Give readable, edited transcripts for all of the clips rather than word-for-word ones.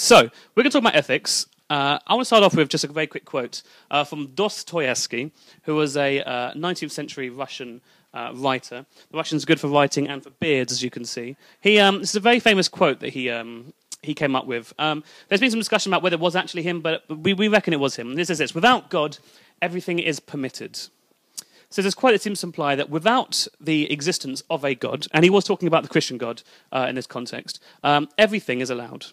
So, we're going to talk about ethics. I want to start off with just a very quick quote from Dostoevsky, who was a 19th century Russian writer. The Russians are good for writing and for beards, as you can see. This is a very famous quote that he came up with. There's been some discussion about whether it was actually him, but we reckon it was him. This is this: without God, everything is permitted. So there's quite a seems to imply that without the existence of a God, and he was talking about the Christian God in this context, everything is allowed.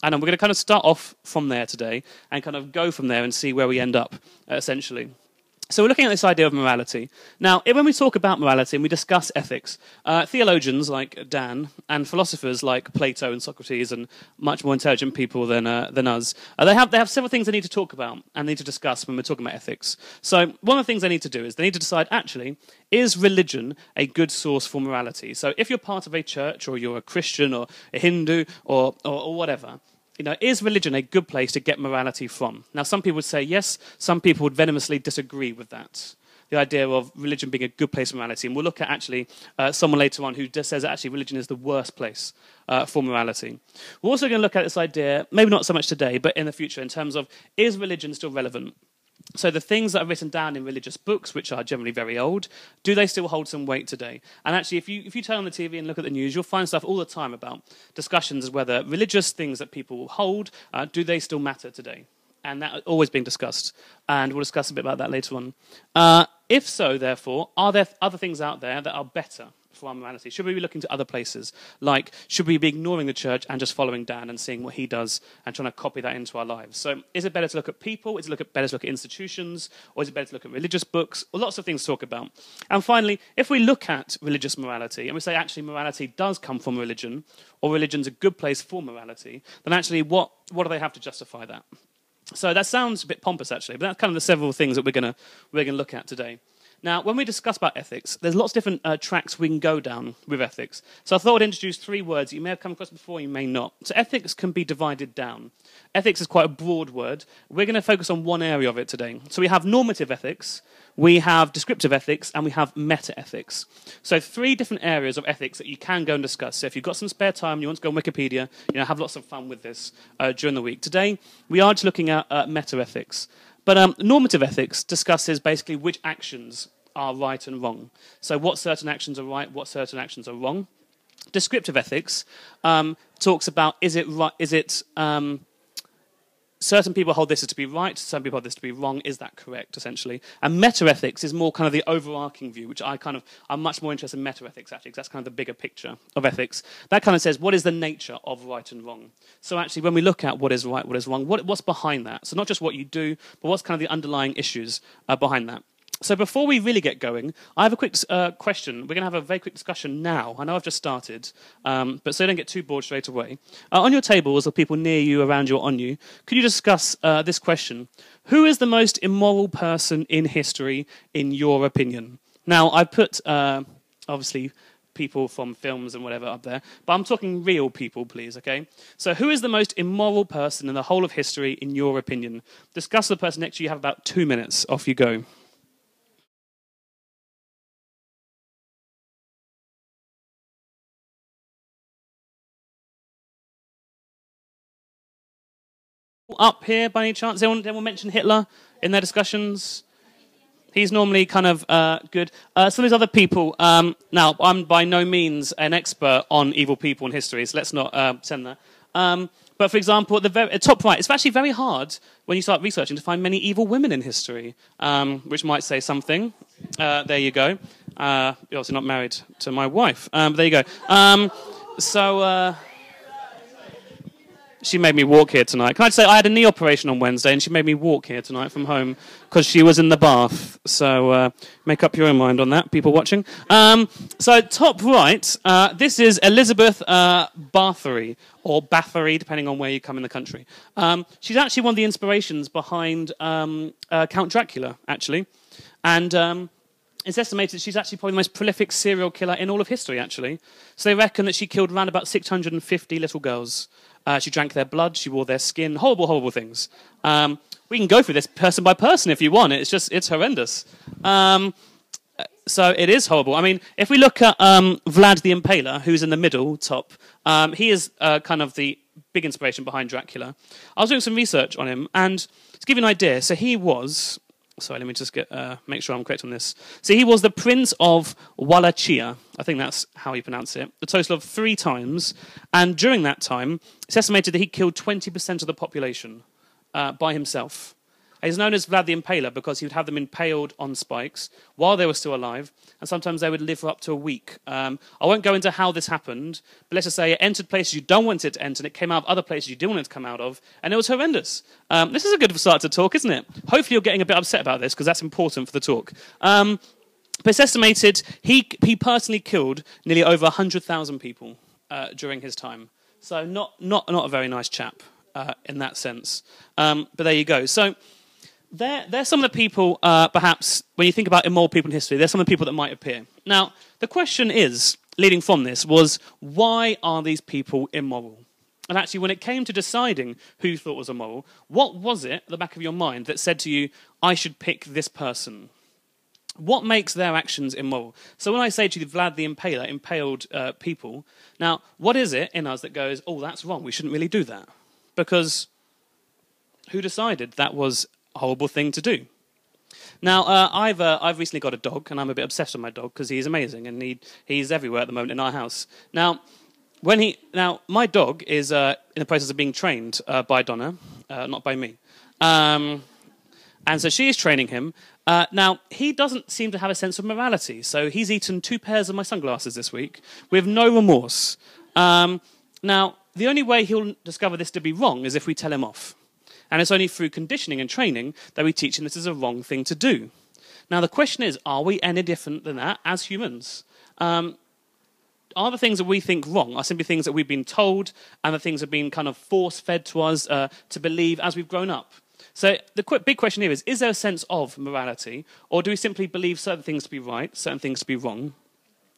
And we're going to kind of start off from there today and kind of go from there and see where we end up, essentially. So we're looking at this idea of morality. Now, when we talk about morality and we discuss ethics, theologians like Dan and philosophers like Plato and Socrates and much more intelligent people than us, they have several things they need to talk about and need to discuss when we're talking about ethics. So one of the things they need to do is they need to decide, actually, is religion a good source for morality? So if you're part of a church or you're a Christian or a Hindu or whatever, is religion a good place to get morality from? Now, some people would say yes. Some people would venomously disagree with that. The idea of religion being a good place for morality. And we'll look at, actually, someone later on who just says that, actually, religion is the worst place for morality. We're also going to look at this idea, maybe not so much today, but in the future, in terms of, is religion still relevant? So the things that are written down in religious books, which are generally very old, do they still hold some weight today? And actually, if you turn on the TV and look at the news, you'll find stuff all the time about discussions of whether religious things that people hold, do they still matter today? And that's always being discussed. And we'll discuss a bit about that later on. If so, therefore, are there other things out there that are better for our morality? Should we be looking to other places? Like, should we be ignoring the church and just following Dan and seeing what he does and trying to copy that into our lives? So is it better to look at people? Is it better to look at institutions? Or is it better to look at religious books? Or lots of things to talk about. And finally, if we look at religious morality and we say, actually, morality does come from religion, or religion's a good place for morality, then actually, what do they have to justify that? So that sounds a bit pompous, actually, but that's kind of the several things that we're going to look at today. Now, when we discuss about ethics, there's lots of different tracks we can go down with ethics. So I thought I'd introduce three words you may have come across before, you may not. So ethics can be divided down. Ethics is quite a broad word. We're going to focus on one area of it today. So we have normative ethics, we have descriptive ethics, and we have meta-ethics. So three different areas of ethics that you can go and discuss. So if you've got some spare time, you want to go on Wikipedia, have lots of fun with this during the week. Today, we are just looking at meta-ethics. But normative ethics discusses basically which actions are right and wrong. So what certain actions are right, what certain actions are wrong. Descriptive ethics talks about certain people hold this to be right, some people hold this to be wrong. Is that correct, essentially? And meta-ethics is more kind of the overarching view, which I'm much more interested in meta-ethics, actually, because that's kind of the bigger picture of ethics. That kind of says, what is the nature of right and wrong? So actually, when we look at what is right, what is wrong, what's behind that? So not just what you do, but what's kind of the underlying issues behind that. So before we really get going, I have a quick question. We're going to have a very quick discussion now. I know I've just started, but so you don't get too bored straight away. On your tables, or people near you, around you, or on you, could you discuss this question? Who is the most immoral person in history, in your opinion? Now, I put, obviously, people from films and whatever up there, but I'm talking real people, please, okay? So who is the most immoral person in the whole of history, in your opinion? Discuss the person next to you. You have about 2 minutes. Off you go. Up here, by any chance? Anyone mention Hitler in their discussions? He's normally kind of good. Some of these other people, now, I'm by no means an expert on evil people in history, so let's not send that. But for example, at the top right, it's actually very hard when you start researching to find many evil women in history, which might say something. There you go. You're obviously not married to my wife. But there you go. She made me walk here tonight. Can I just say, I had a knee operation on Wednesday, and she made me walk here tonight from home because she was in the bath. So make up your own mind on that, people watching. So top right, this is Elizabeth Bathory, or Bathory, depending on where you come in the country. She's actually one of the inspirations behind Count Dracula, actually. And it's estimated she's actually probably the most prolific serial killer in all of history, actually. So they reckon that she killed around about 650 little girls. She drank their blood, she wore their skin, horrible, horrible things. We can go through this person by person if you want. It's horrendous. So it is horrible. I mean, if we look at Vlad the Impaler, who's in the middle top, he is kind of the big inspiration behind Dracula. I was doing some research on him, and to give you an idea, so he was... Sorry, let me just make sure I'm correct on this. So he was the Prince of Wallachia. I think that's how you pronounce it. A total of 3 times. And during that time, it's estimated that he killed 20% of the population by himself. He's known as Vlad the Impaler because he would have them impaled on spikes while they were still alive, and sometimes they would live for up to a week. I won't go into how this happened, but let's just say it entered places you don't want it to enter, and it came out of other places you didn't want it to come out of, and it was horrendous. This is a good start to talk, isn't it? Hopefully you're getting a bit upset about this, because that's important for the talk. But it's estimated he personally killed nearly over 100,000 people during his time. So not a very nice chap in that sense. But there you go. So... They're some of the people, perhaps, when you think about immoral people in history, they're some of the people that might appear. Now, the question is, leading from this, was why are these people immoral? And actually, when it came to deciding who you thought was immoral, what was it at the back of your mind that said to you, I should pick this person? What makes their actions immoral? So when I say to you, Vlad the Impaler impaled people, now, what is it in us that goes, oh, that's wrong, we shouldn't really do that? Because who decided that was horrible thing to do? Now, I've recently got a dog, and I'm a bit obsessed with my dog because he's amazing, and he's everywhere at the moment in our house. Now, my dog is in the process of being trained by Donna, not by me, and so she is training him. Now, he doesn't seem to have a sense of morality, so he's eaten 2 pairs of my sunglasses this week with no remorse. Now, the only way he'll discover this to be wrong is if we tell him off. And it's only through conditioning and training that we teach him this is a wrong thing to do. Now, the question is, are we any different than that as humans? Are the things that we think wrong are simply things that we've been told and the things that have been kind of force-fed to us to believe as we've grown up? So the big question here is there a sense of morality, or do we simply believe certain things to be right, certain things to be wrong?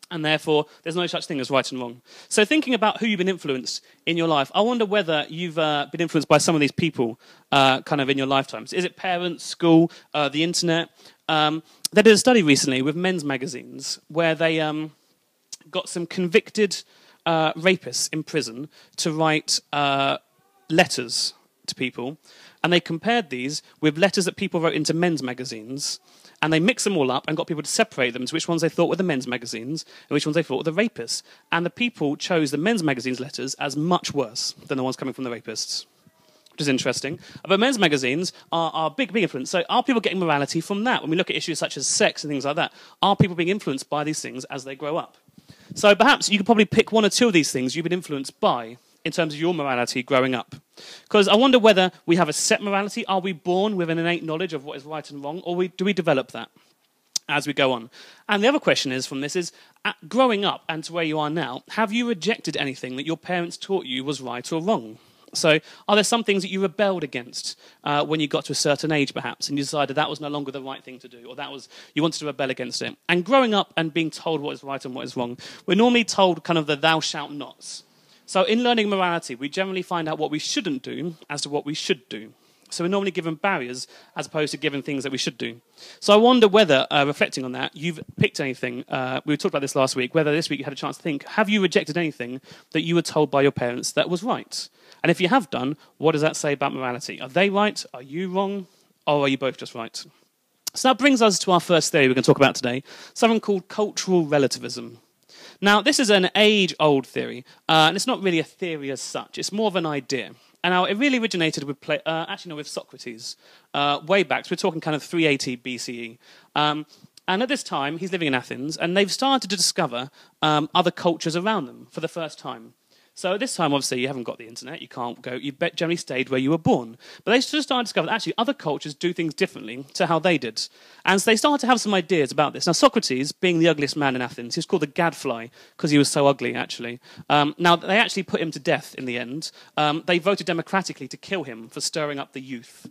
And therefore, there's no such thing as right and wrong. So thinking about who you've been influenced in your life, I wonder whether you've been influenced by some of these people kind of in your lifetimes. Is it parents, school, the internet? They did a study recently with men's magazines where they got some convicted rapists in prison to write letters to people. And they compared these with letters that people wrote into men's magazines. And they mixed them all up and got people to separate them to which ones they thought were the men's magazines and which ones they thought were the rapists. And the people chose the men's magazines' letters as much worse than the ones coming from the rapists, which is interesting. But men's magazines are a big influence. So are people getting morality from that? When we look at issues such as sex and things like that, are people being influenced by these things as they grow up? So perhaps you could probably pick 1 or 2 of these things you've been influenced by in terms of your morality growing up. Because I wonder whether we have a set morality. Are we born with an innate knowledge of what is right and wrong, or do we develop that as we go on? And the other question is from this is, growing up and to where you are now, have you rejected anything that your parents taught you was right or wrong? So are there some things that you rebelled against when you got to a certain age, perhaps, and you decided that was no longer the right thing to do, or you wanted to rebel against it? And growing up and being told what is right and what is wrong, we're normally told kind of the thou shalt nots. So in learning morality, we generally find out what we shouldn't do as to what we should do. So we're normally given barriers as opposed to given things that we should do. So I wonder whether, reflecting on that, you've picked anything. We talked about this last week, whether this week you had a chance to think, have you rejected anything that you were told by your parents that was right? And if you have done, what does that say about morality? Are they right? Are you wrong? Or are you both just right? So that brings us to our first theory we're going to talk about today, something called cultural relativism. Now, this is an age-old theory, and it's not really a theory as such. It's more of an idea. And now, it really originated with with Socrates, way back. So we're talking kind of 380 BCE. And at this time, he's living in Athens, and they've started to discover other cultures around them for the first time. So at this time, obviously, you haven't got the internet. You can't go. You generally stayed where you were born. But they just started to discover that actually other cultures do things differently to how they did. And so they started to have some ideas about this. Now, Socrates, being the ugliest man in Athens, he was called the gadfly because he was so ugly, actually. Now, they actually put him to death in the end. They voted democratically to kill him for stirring up the youth,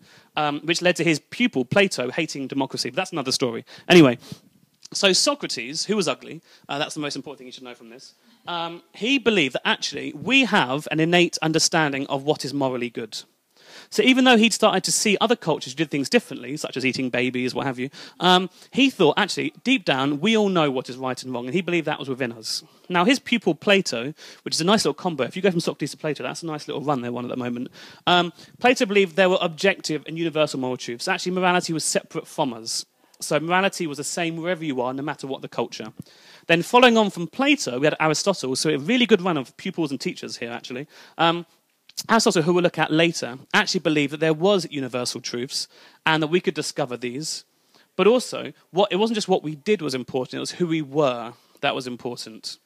which led to his pupil, Plato, hating democracy. But that's another story. Anyway, so Socrates, who was ugly, that's the most important thing you should know from this, he believed that actually we have an innate understanding of what is morally good. So even though he'd started to see other cultures who did things differently, such as eating babies, what have you, he thought, actually, deep down, we all know what is right and wrong, and he believed that was within us. Now, his pupil Plato, which is a nice little combo, if you go from Socrates to Plato, that's a nice little run they're on at the moment. Plato believed there were objective and universal moral truths. Actually, morality was separate from us. So morality was the same wherever you are, no matter what the culture. Then following on from Plato, we had Aristotle, so a really good run of pupils and teachers here, actually. Aristotle, who we'll look at later, actually believed that there was universal truths and that we could discover these. But also, it wasn't just what we did was important, it was who we were that was important.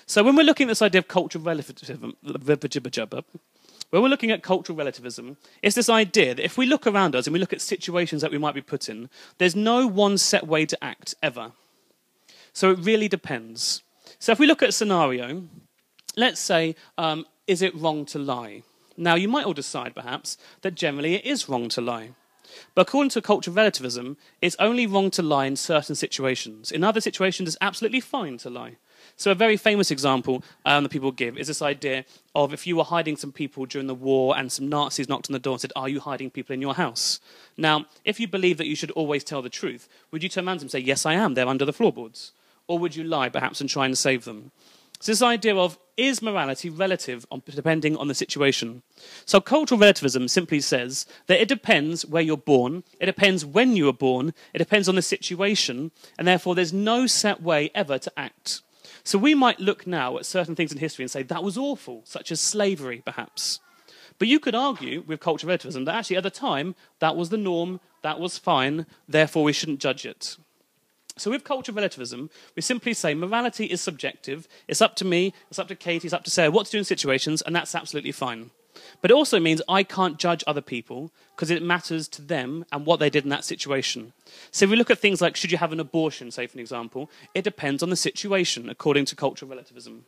So when we're looking at this idea of cultural relativism, when we're looking at cultural relativism, it's this idea that if we look around us and we look at situations that we might be put in, there's no one set way to act, ever. So it really depends. So if we look at a scenario, let's say, is it wrong to lie? Now, you might all decide, perhaps, that generally it is wrong to lie. But according to cultural relativism, it's only wrong to lie in certain situations. In other situations, it's absolutely fine to lie. So a very famous example that people give is this idea of if you were hiding some people during the war and some Nazis knocked on the door and said, are you hiding people in your house? Now, if you believe that you should always tell the truth, would you turn around to them and say, yes, I am, they're under the floorboards? Or would you lie, perhaps, and try and save them? So this idea of, is morality relative depending on the situation? So cultural relativism simply says that it depends where you're born, it depends when you were born, it depends on the situation, and therefore there's no set way ever to act. So we might look now at certain things in history and say, that was awful, such as slavery, perhaps. But you could argue with cultural relativism that actually at the time, that was the norm, that was fine, therefore we shouldn't judge it. So with cultural relativism, we simply say morality is subjective, it's up to me, it's up to Katie, it's up to Sarah what to do in situations, and that's absolutely fine. But it also means I can't judge other people because it matters to them and what they did in that situation. So if we look at things like, should you have an abortion, say for an example, it depends on the situation, according to cultural relativism.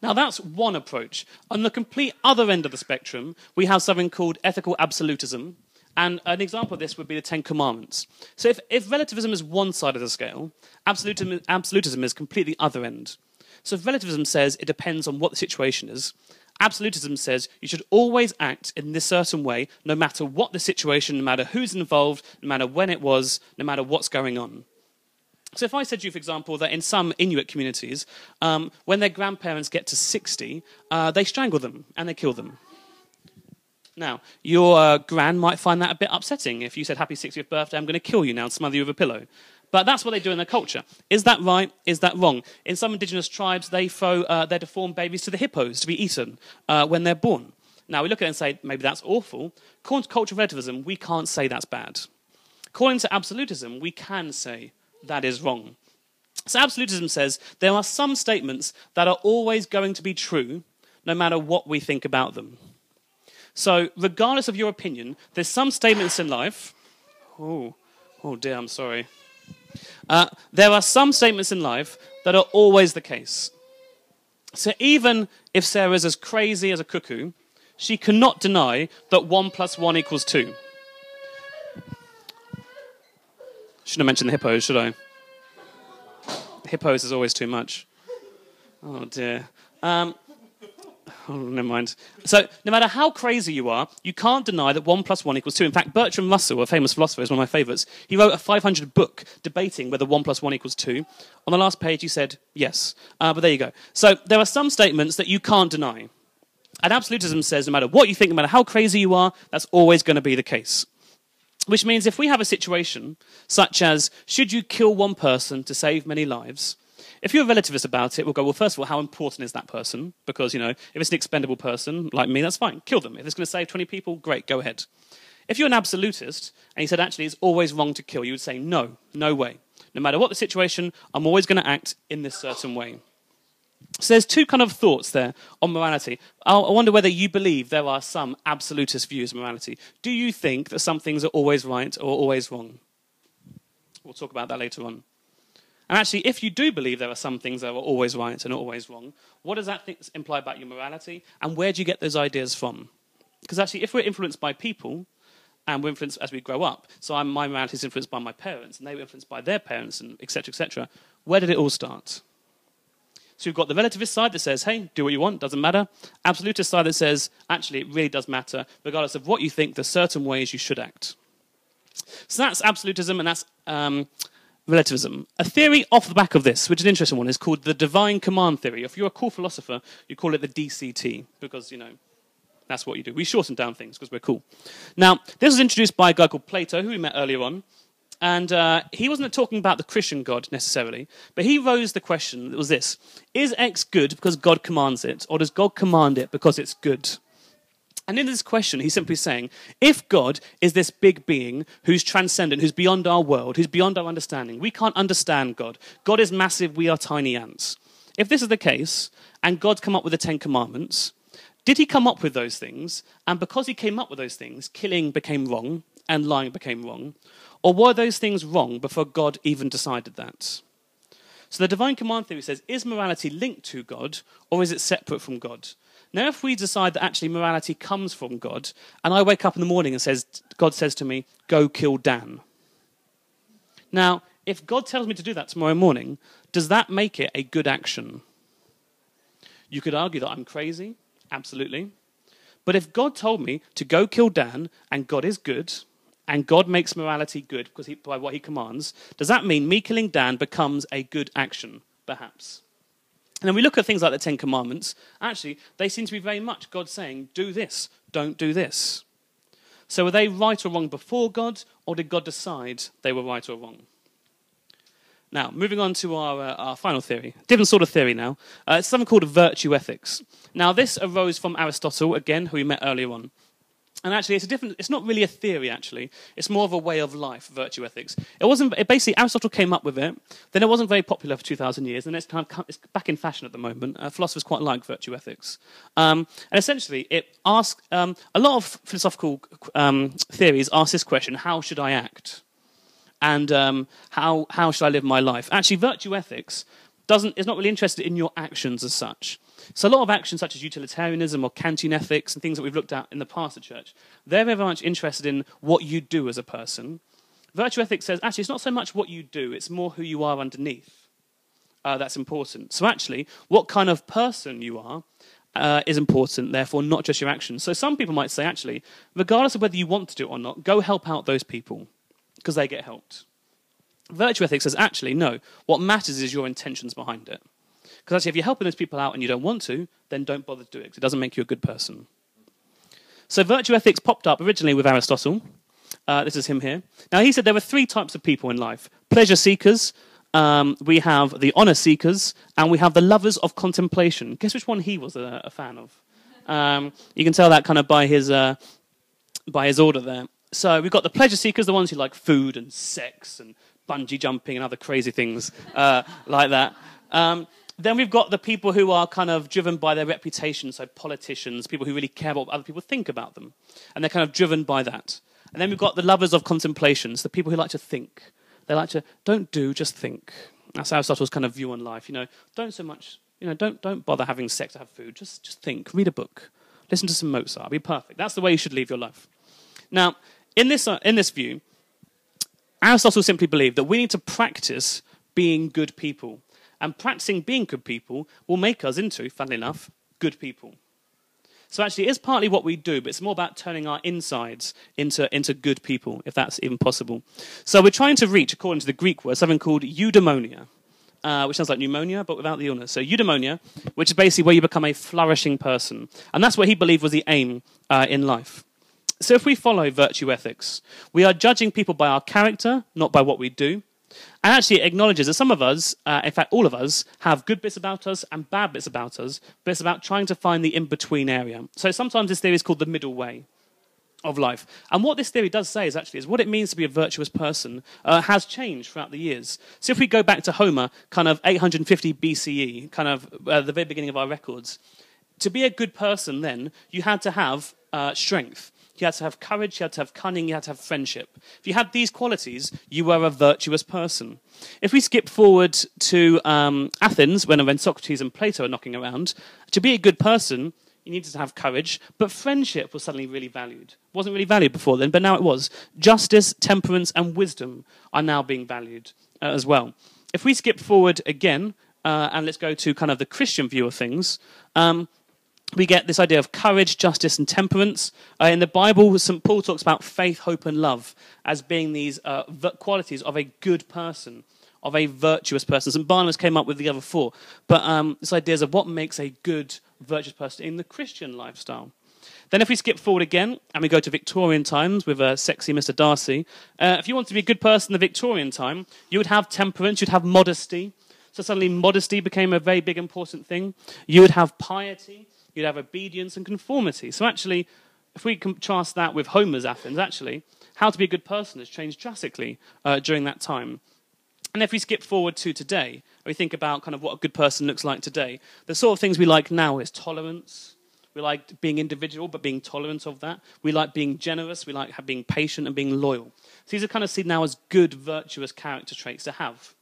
Now that's one approach. On the complete other end of the spectrum, we have something called ethical absolutism. And an example of this would be the Ten Commandments. So if relativism is one side of the scale, absolutism is completely the other end. So if relativism says it depends on what the situation is, absolutism says you should always act in this certain way, no matter what the situation, no matter who's involved, no matter when it was, no matter what's going on. So if I said to you, for example, that in some Inuit communities, when their grandparents get to 60, they strangle them and they kill them. Now, your gran might find that a bit upsetting if you said, happy 60th birthday, I'm going to kill you now and smother you with a pillow. But that's what they do in their culture. Is that right? Is that wrong? In some indigenous tribes, they throw their deformed babies to the hippos to be eaten when they're born. Now, we look at it and say, maybe that's awful. According to cultural relativism, we can't say that's bad. According to absolutism, we can say that is wrong. So absolutism says there are some statements that are always going to be true, no matter what we think about them. So, regardless of your opinion, there's some statements in life... Oh dear, I'm sorry. There are some statements in life that are always the case. So even if Sarah's as crazy as a cuckoo, she cannot deny that 1 + 1 = 2. Shouldn't have mentioned the hippos, should I? Hippos is always too much. Oh dear. Oh, never mind. So, no matter how crazy you are, you can't deny that 1 + 1 = 2. In fact, Bertrand Russell, a famous philosopher, is one of my favourites. He wrote a 500 book debating whether 1 + 1 = 2. On the last page, he said yes. But there you go. So, there are some statements that you can't deny. And absolutism says no matter what you think, no matter how crazy you are, that's always going to be the case. Which means if we have a situation such as, should you kill one person to save many lives? If you're a relativist about it, we'll go, well, first of all, how important is that person? Because, if it's an expendable person, like me, that's fine. Kill them. If it's going to save 20 people, great, go ahead. If you're an absolutist, and you said, actually, it's always wrong to kill, you would say, no, no way. No matter what the situation, I'm always going to act in this certain way. So there's two kind of thoughts there on morality. I wonder whether you believe there are some absolutist views of morality. Do you think that some things are always right or always wrong? We'll talk about that later on. And actually, if you do believe there are some things that are always right and always wrong, what does that imply about your morality? And where do you get those ideas from? Because actually, if we're influenced by people, and we're influenced as we grow up, so my morality is influenced by my parents, and they were influenced by their parents, and etc., etc., where did it all start? So we've got the relativist side that says, hey, do what you want, doesn't matter. Absolutist side that says, actually, it really does matter. Regardless of what you think, there's certain ways you should act. So that's absolutism, and that's relativism. A theory off the back of this, which is an interesting one, is called the divine command theory. If you're a cool philosopher, you call it the DCT, because, that's what you do. We shorten down things because we're cool. Now, this was introduced by a guy called Plato, who we met earlier on. And he wasn't talking about the Christian God necessarily, but he rose the question that was this: is X good because God commands it, or does God command it because it's good? And in this question, he's simply saying, if God is this big being who's transcendent, who's beyond our world, who's beyond our understanding, we can't understand God. God is massive, we are tiny ants. If this is the case, and God's come up with the 10 Commandments, did he come up with those things, and because he came up with those things, killing became wrong, and lying became wrong? Or were those things wrong before God even decided that? So the divine command theory says, is morality linked to God, or is it separate from God? Now, if we decide that actually morality comes from God, and I wake up in the morning and God says to me, go kill Dan. Now, if God tells me to do that tomorrow morning, does that make it a good action? You could argue that I'm crazy, absolutely. But if God told me to go kill Dan, and God is good, and God makes morality good by what he commands, does that mean me killing Dan becomes a good action, perhaps? And then we look at things like the 10 Commandments. Actually, they seem to be very much God saying, do this, don't do this. So were they right or wrong before God, or did God decide they were right or wrong? Now, moving on to our final theory. Different sort of theory now. It's something called virtue ethics. Now, this arose from Aristotle, again, who we met earlier on. And actually, it's not really a theory, actually. It's more of a way of life, virtue ethics. Basically, Aristotle came up with it, then it wasn't very popular for 2,000 years, and it's back in fashion at the moment. Philosophers quite like virtue ethics. And essentially, it asks, a lot of philosophical theories ask this question: how should I act? And how should I live my life? Actually, virtue ethics is not really interested in your actions as such. So a lot of actions such as utilitarianism or Kantian ethics and things that we've looked at in the past at church, they're very much interested in what you do as a person. Virtue ethics says, actually, it's not so much what you do, it's more who you are underneath. That's important. So actually, what kind of person you are is important, therefore, not just your actions. So some people might say, actually, regardless of whether you want to do it or not, go help out those people, because they get helped. Virtue ethics says, actually, no, what matters is your intentions behind it. Because actually, if you're helping those people out and you don't want to, then don't bother to do it, because it doesn't make you a good person. So virtue ethics popped up originally with Aristotle. This is him here. Now, he said there were 3 types of people in life. Pleasure seekers, we have the honor seekers, and we have the lovers of contemplation. Guess which one he was a fan of? You can tell that kind of by his order there. So we've got the pleasure seekers, the ones who like food and sex and bungee jumping and other crazy things like that. Then we've got the people who are kind of driven by their reputation, so politicians, people who really care about what other people think about them. And they're kind of driven by that. And then we've got the lovers of contemplations, the people who like to think. They like to, don't do, just think. That's Aristotle's kind of view on life. Don't so much, don't bother having sex to have food. Just think, read a book, listen to some Mozart, be perfect. That's the way you should live your life. Now, in this view, Aristotle simply believed that we need to practice being good people. And practicing being good people will make us into, funnily enough, good people. So actually, it's partly what we do, but it's more about turning our insides into good people, if that's even possible. So we're trying to reach, according to the Greek word, something called eudaimonia, which sounds like pneumonia, but without the illness. So eudaimonia, which is basically where you become a flourishing person. And that's what he believed was the aim in life. So if we follow virtue ethics, we are judging people by our character, not by what we do. And actually it acknowledges that some of us, in fact all of us, have good bits about us and bad bits about us, but it's about trying to find the in-between area. So sometimes this theory is called the middle way of life. And what this theory does say is what it means to be a virtuous person has changed throughout the years. So if we go back to Homer, kind of 850 BCE, kind of the very beginning of our records, to be a good person then, you had to have strength. You had to have courage, you had to have cunning, you had to have friendship. If you had these qualities, you were a virtuous person. If we skip forward to Athens, when Socrates and Plato are knocking around, to be a good person, you needed to have courage, but friendship was suddenly really valued. It wasn't really valued before then, but now it was. Justice, temperance, and wisdom are now being valued as well. If we skip forward again, and let's go to kind of the Christian view of things, we get this idea of courage, justice, and temperance. In the Bible, St. Paul talks about faith, hope, and love as being these qualities of a good person, of a virtuous person. St. Barnabas came up with the other four. But this idea of what makes a good, virtuous person in the Christian lifestyle. Then if we skip forward again and we go to Victorian times with sexy Mr. Darcy, if you want to be a good person in the Victorian time, you would have temperance, you'd have modesty. So suddenly modesty became a very big important thing. You would have piety, you'd have obedience and conformity. So actually, if we contrast that with Homer's Athens, actually, how to be a good person has changed drastically during that time. And if we skip forward to today, we think about kind of what a good person looks like today, the sort of things we like now is tolerance. We like being individual, but being tolerant of that. We like being generous. We like being patient and being loyal. So these are kind of seen now as good, virtuous character traits to have.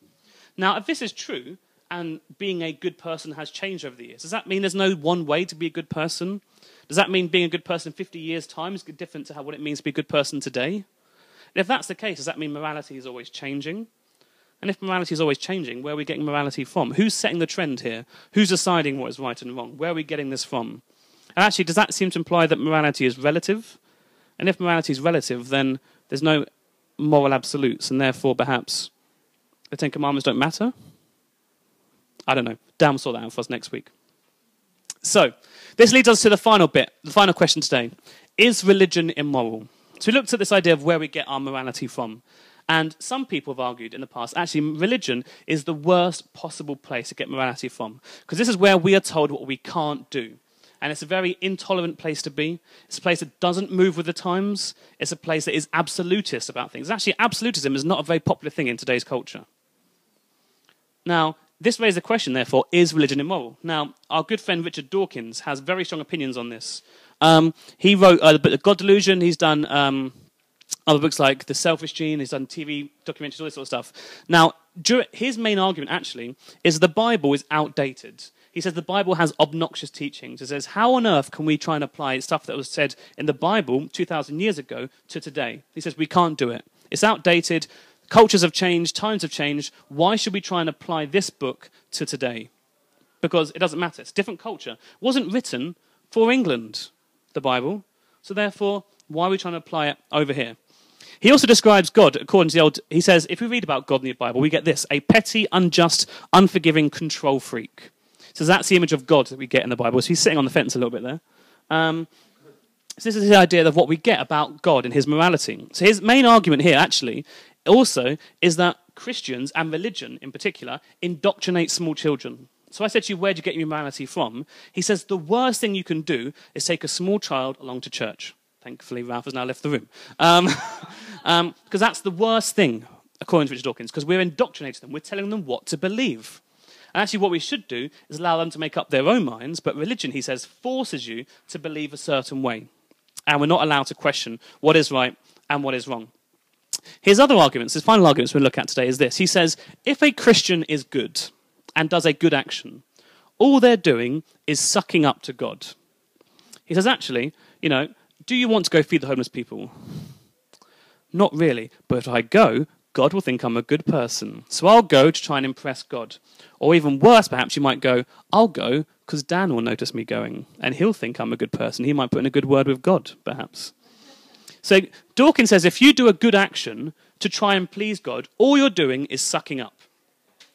Now, if this is true, and being a good person has changed over the years, does that mean there's no one way to be a good person? Does that mean being a good person in 50 years' time is different to what it means to be a good person today? And if that's the case, does that mean morality is always changing? And if morality is always changing, where are we getting morality from? Who's setting the trend here? Who's deciding what is right and wrong? Where are we getting this from? And actually, does that seem to imply that morality is relative? And if morality is relative, then there's no moral absolutes, and therefore perhaps the Ten Commandments don't matter? I don't know. Dan will sort that out for us next week. So, this leads us to the final bit, the final question today. Is religion immoral? So we looked at this idea of where we get our morality from. And some people have argued in the past, actually, religion is the worst possible place to get morality from. Because this is where we are told what we can't do. And it's a very intolerant place to be. It's a place that doesn't move with the times. It's a place that is absolutist about things. Actually, absolutism is not a very popular thing in today's culture. Now, this raises the question, therefore, is religion immoral? Now, our good friend Richard Dawkins has very strong opinions on this. He wrote the book The God Delusion. He's done other books like The Selfish Gene. He's done TV documentaries, all this sort of stuff. Now, his main argument, actually, is the Bible is outdated. He says the Bible has obnoxious teachings. He says, how on earth can we try and apply stuff that was said in the Bible 2,000 years ago to today? He says we can't do it. It's outdated. Cultures have changed. Times have changed. Why should we try and apply this book to today? Because it doesn't matter. It's a different culture. It wasn't written for England, the Bible. So therefore, why are we trying to apply it over here? He also describes God, according to the old... He says, if we read about God in the Bible, we get this: a petty, unjust, unforgiving control freak. So that's the image of God that we get in the Bible. So he's sitting on the fence a little bit there. So this is the idea of what we get about God and his morality. So his main argument here, actually, also is that Christians, and religion in particular, indoctrinate small children. So I said to you, where do you get your morality from? He says the worst thing you can do is take a small child along to church. Thankfully, Ralph has now left the room. Because that's the worst thing, according to Richard Dawkins, because we're indoctrinating them. We're telling them what to believe. And actually what we should do is allow them to make up their own minds, but religion, he says, forces you to believe a certain way. And we're not allowed to question what is right and what is wrong. His other arguments, his final arguments we'll look at today is this. He says, if a Christian is good and does a good action, all they're doing is sucking up to God. He says, actually, do you want to go feed the homeless people? Not really, but if I go, God will think I'm a good person. So I'll go to try and impress God. Or even worse, perhaps you might go, I'll go because Dan will notice me going, and he'll think I'm a good person. He might put in a good word with God, perhaps. So Dawkins says if you do a good action to try and please God, all you're doing is sucking up.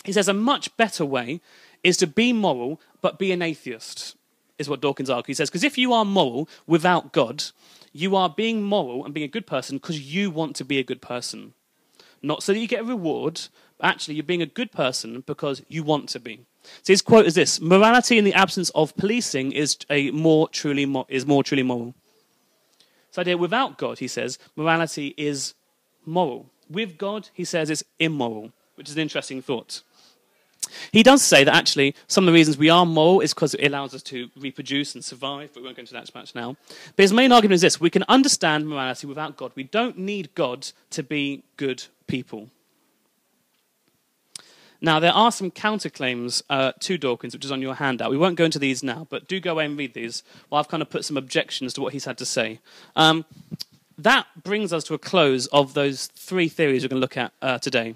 He says a much better way is to be moral, but be an atheist, is what Dawkins argues. He says, because if you are moral without God, you are being moral and being a good person because you want to be a good person. Not so that you get a reward, but actually you're being a good person because you want to be. So his quote is this: morality in the absence of policing is more truly moral. So idea without God, he says, morality is moral. With God, he says it's immoral, which is an interesting thought. He does say that actually some of the reasons we are moral is because it allows us to reproduce and survive, but we won't go into that too much now. But his main argument is this: we can understand morality without God. We don't need God to be good people. Now, there are some counterclaims to Dawkins, which is on your handout. We won't go into these now, but do go away and read these, while I've kind of put some objections to what he's had to say. That brings us to a close of those three theories we're going to look at today.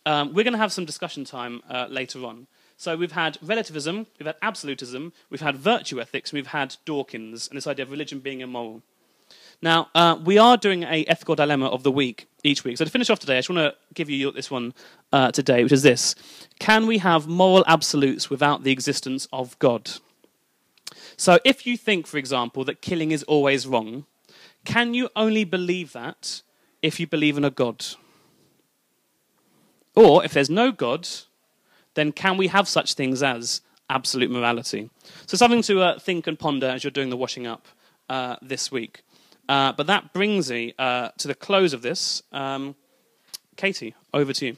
We're going to have some discussion time later on. So we've had relativism, we've had absolutism, we've had virtue ethics, and we've had Dawkins, and this idea of religion being immoral. Now, we are doing a ethical dilemma of the week, each week. So to finish off today, I just want to give you this one today, which is this. Can we have moral absolutes without the existence of God? So if you think, for example, that killing is always wrong, can you only believe that if you believe in a God? Or if there's no God, then can we have such things as absolute morality? So something to think and ponder as you're doing the washing up this week. But that brings me to the close of this. Katie, over to you.